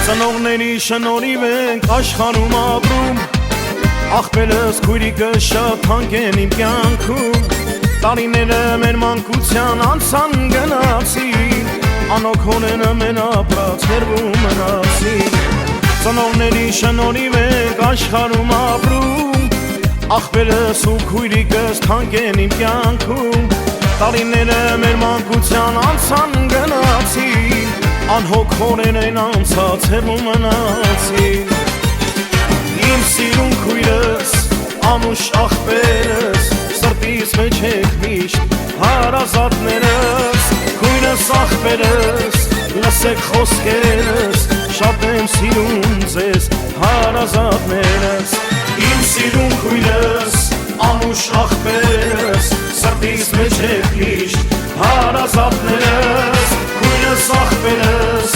Ծնողների շնորհիվ ենք աշխարհում ապրում, աղբերս քույրիկս շատ թանկ են իմ կյանքում, տարիները մեր մանկության անցան գնացին, անոք հոնենը մեն ապրած հերվում մնացին։ Ծնողների շնորհիվ ենք աշխարհում ապրում, աղբերս ու քույրիկս թանկ են իմ կյանքում, տարիները մեր մանկության անցան գնացին, անհոգ հորեն են անցած հերվում մնացին։ Իմ սիրուն քույրս, անուշ աղբերս, սրտիս մեջ եք միշտ հարազատներս, քույրս աղբերս, լսեք խոսքերս, շատ եմ սիրուն ձեզ հարազատներս։ Իմ սիրուն քույրս, անուշ աղբերս, սրտիս մեջ եք միշտ հարազատներս, քույրս աղբերս,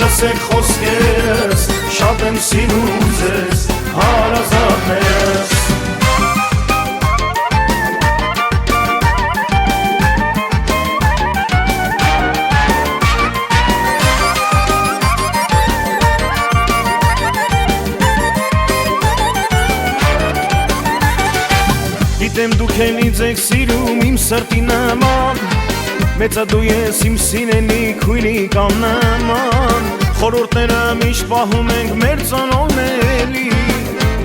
լսեք խոսքերս, շատ եմ սիրում ձեզ հարազատներս։ Գիտեմ դուք էլ ինձ եք սիրում իմ սրտի նման, մեծա դու ես իմ սիրելի քույրիկան նման, խորհուրդները միշտ պահում ենք մեր ծնողների,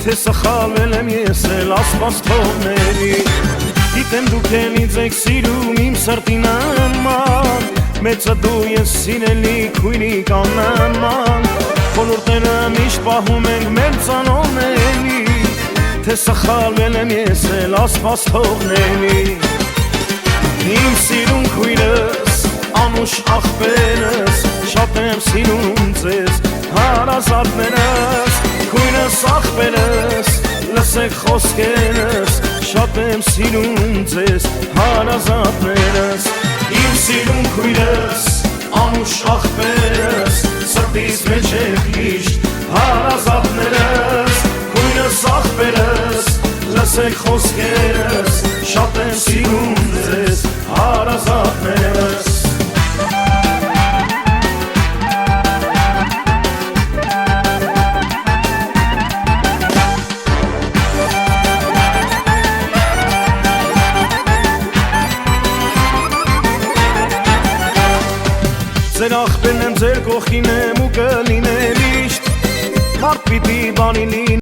թե սխալվել եմ ես էլ Աստված թողների։ Գիտեմ դուք էլ ինձ եք սիրում իմ սրտի նման, մեծա դու ես սիրելի քույրիկան նման, խորհուրդները միշտ պահում ենք մեր ծնողների, թե սխալվել եմ ես էլ Աստված թողների։ Իմ սիրուն քույրս, անուշ աղբերս, շատ եմ սիրում ձեզ հարազատներս, քույրս աղբերս, լսեք խոսքերս, շատ եմ սիրում ձեզ հարազատներս։ Իմ սիրուն քույրս, անուշ աղբերս, սրտիս մեջ եք միշտ հարազատներս, քույրս աղբերս, լսեք խոսքերս, շատ եմ սիրում ձեզ հարազատներս։ Ձեր աղբերն եմ, ձեր կողքին եմ ու կլինեմ միշտ, մարդ պիտի բանի լինի